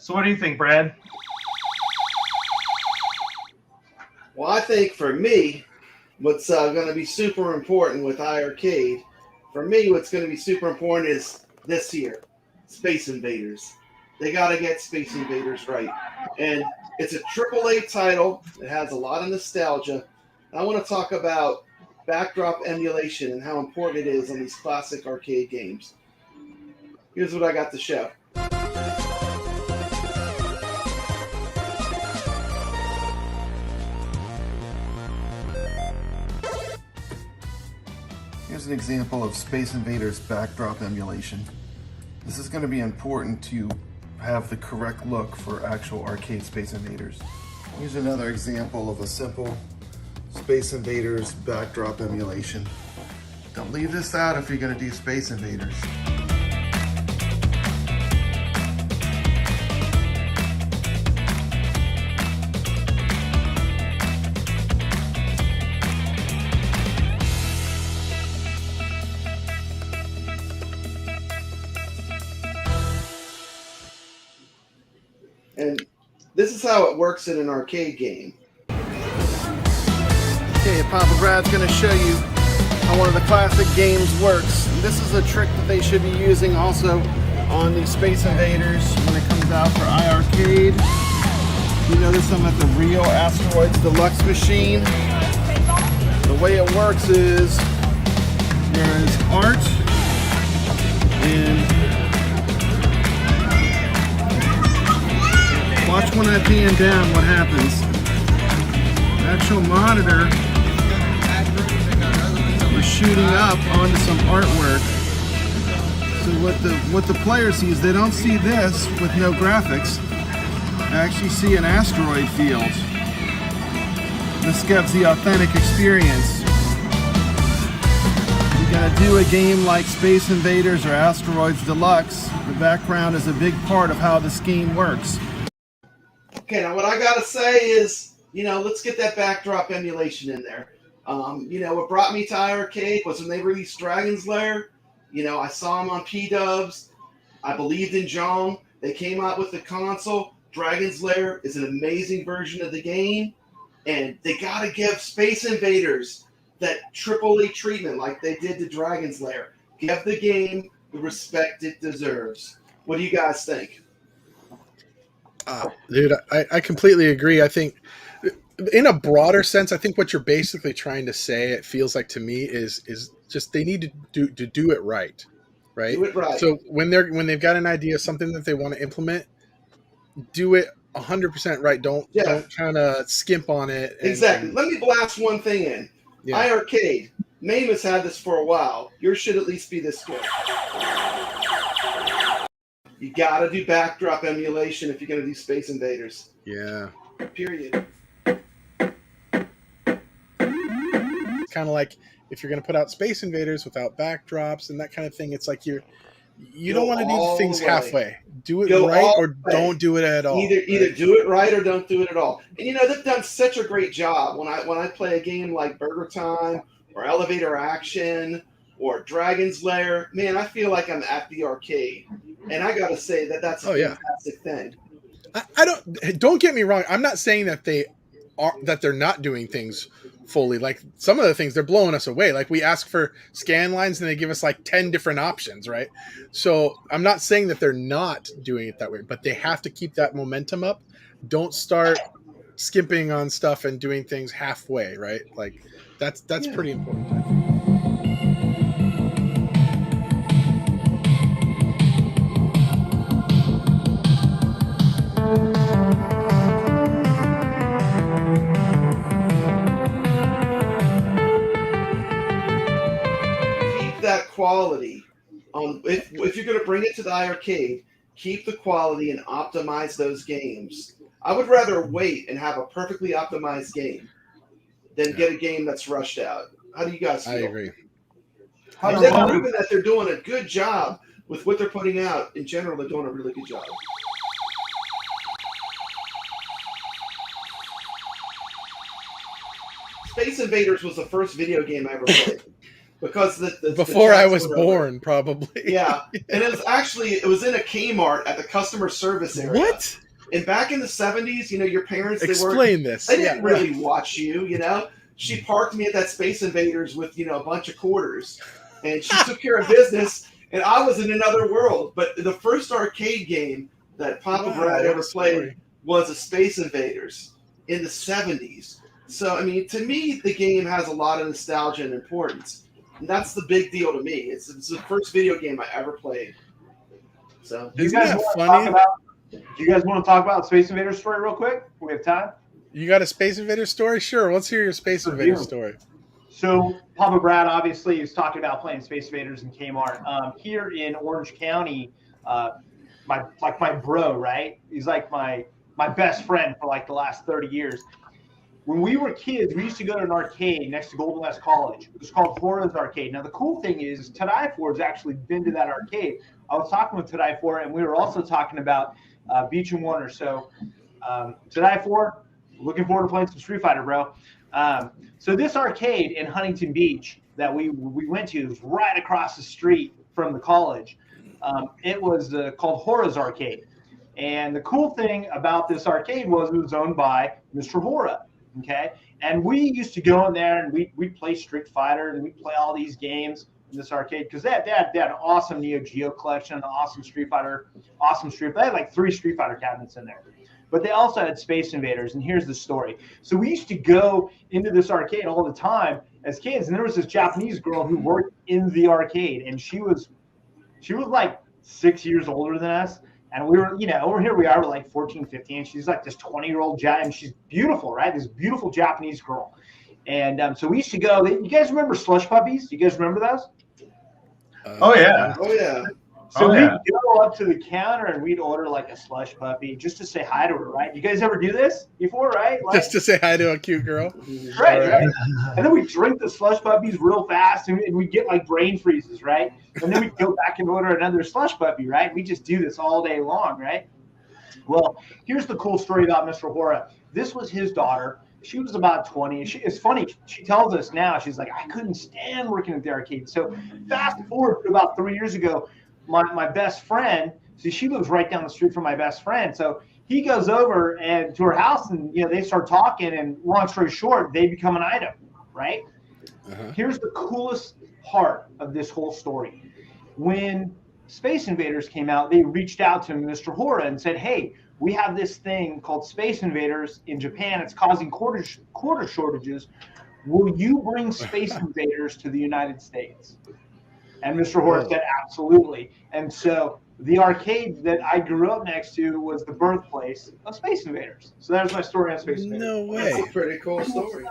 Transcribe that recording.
So what do you think, Brad? Well, I think for me, what's going to be super important with iiRcade, for me, what's going to be super important is this here, Space Invaders. They got to get Space Invaders right. And it's a AAA title. It has a lot of nostalgia. I want to talk about backdrop emulation and how important it is on these classic arcade games. Here's what I got to show. Here's an example of Space Invaders backdrop emulation. This is going to be important to have the correct look for actual arcade Space Invaders. Here's another example of a simple Space Invaders backdrop emulation. Don't leave this out if you're going to do Space Invaders. And this is how it works in an arcade game. Okay, Papa Brad's going to show you how one of the classic games works. And this is a trick that they should be using also on the Space Invaders when it comes out for iiRcade. You notice I'm at the real Asteroids Deluxe machine. The way it works is there's art and watch when I pan down what happens. The actual monitor is shooting up onto some artwork. So what the player sees, they don't see this with no graphics. They actually see an asteroid field. This gives the authentic experience. You're gonna do a game like Space Invaders or Asteroids Deluxe, the background is a big part of how this game works. Okay, now what I gotta say is, let's get that backdrop emulation in there. What brought me to iiRcade was when they released Dragon's Lair. I saw them on PDubs. I believed in Jong. They came out with the console. Dragon's Lair is an amazing version of the game, and they gotta give Space Invaders that AAA treatment like they did to Dragon's Lair. Give the game the respect it deserves. What do you guys think? Dude, I completely agree. I think in a broader sense, I think what you're basically trying to say, it feels like to me, is just they need to do it right. Do it right. So when they've got an idea, something that they want to implement, do it 100% right. Don't kind of skimp on it. Exactly. Let me blast one thing in. Yeah. iiRcade. Mame has had this for a while. Yours should at least be this good. You gotta do backdrop emulation if you're gonna do Space Invaders. Yeah. Period. It's kind of like if you're gonna put out Space Invaders without backdrops and that kind of thing. It's like you don't want to do things halfway. Do it right or don't do it at all. Either do it right or don't do it at all. And they've done such a great job. When I play a game like Burger Time or Elevator Action or Dragon's Lair, man, I feel like I'm at the arcade. And I gotta say that's a fantastic thing. Don't get me wrong. I'm not saying that they're not doing things fully. Like some of the things, they're blowing us away. Like we ask for scan lines and they give us like 10 different options, right? So I'm not saying that they're not doing it that way, but they have to keep that momentum up. Don't start skimping on stuff and doing things halfway, right? Like that's pretty important. That quality if you're going to bring it to the iiRcade, keep the quality and optimize those games. I would rather wait and have a perfectly optimized game than get a game that's rushed out. How do you guys feel? I agree. They've proven that they're doing a good job with what they're putting out. In general, they're doing a really good job. Space Invaders was the first video game I ever played. because the Before I jets was went over. born, probably. Yeah, and it was in a Kmart at the customer service area. What? And back in the 70s, your parents, Explain this. they didn't Yeah, really watch you. She parked me at that Space Invaders with, a bunch of quarters, and she took care of business, and I was in another world. But the first arcade game that Papa Brad ever played was a Space Invaders in the 70s. So, I mean, to me, the game has a lot of nostalgia and importance. And that's the big deal to me. It's the first video game I ever played. So, Isn't that funny? Do you guys want to talk about Space Invaders story real quick? We have time. You got a Space Invaders story? Sure. Let's hear your Space Invaders story. So Papa Brad obviously is talking about playing Space Invaders in Kmart. Here in Orange County, my bro, right? He's like my best friend for like the last 30 years. When we were kids, we used to go to an arcade next to Golden West College. It was called Hora's Arcade. Now, the cool thing is Tadai4 has actually been to that arcade. I was talking with Tadai4, and we were also talking about Beach and Wonder. So Tadai4, looking forward to playing some Street Fighter, bro. So this arcade in Huntington Beach that we went to was right across the street from the college. It was called Hora's Arcade. And the cool thing about this arcade was it was owned by Mr. Hora. Okay, and we used to go in there and we'd play Street Fighter and we'd play all these games in this arcade because they had an awesome Neo Geo collection, an awesome Street Fighter. They had like 3 Street Fighter cabinets in there, but they also had Space Invaders. And here's the story: so we used to go into this arcade all the time as kids, and there was this Japanese girl who worked in the arcade, and she was like 6 years older than us. And we were, over here we are, we're like 14, 15. She's like this 20-year-old and she's beautiful, right? This beautiful Japanese girl. And so we used to go. You guys remember slush puppies? Do you guys remember those? Oh yeah. So we'd go up to the counter and we'd order like a slush puppy just to say hi to her, right? You guys ever do this before, right? Like, just to say hi to a cute girl. Right. And then we drink the slush puppies real fast and we get like brain freezes, right? And then we go back and order another slush puppy, right? We just do this all day long, right? Well, here's the cool story about Mr. Hora. This was his daughter. She was about 20. It's funny. She tells us now, she's like, I couldn't stand working at the arcade. So fast forward to about 3 years ago, my best friend, see, she lives right down the street from my best friend. So he goes over and to her house and, they start talking, and long story short, they become an item, right? Uh-huh. Here's the coolest part of this whole story. When Space Invaders came out, they reached out to Mr. Hora and said, hey, we have this thing called Space Invaders in Japan. It's causing quarter shortages. Will you bring Space Invaders to the United States? And Mr. Hora said, absolutely. And so the arcade that I grew up next to was the birthplace of Space Invaders. So there's my story on Space Invaders. No way. That's a pretty cool story.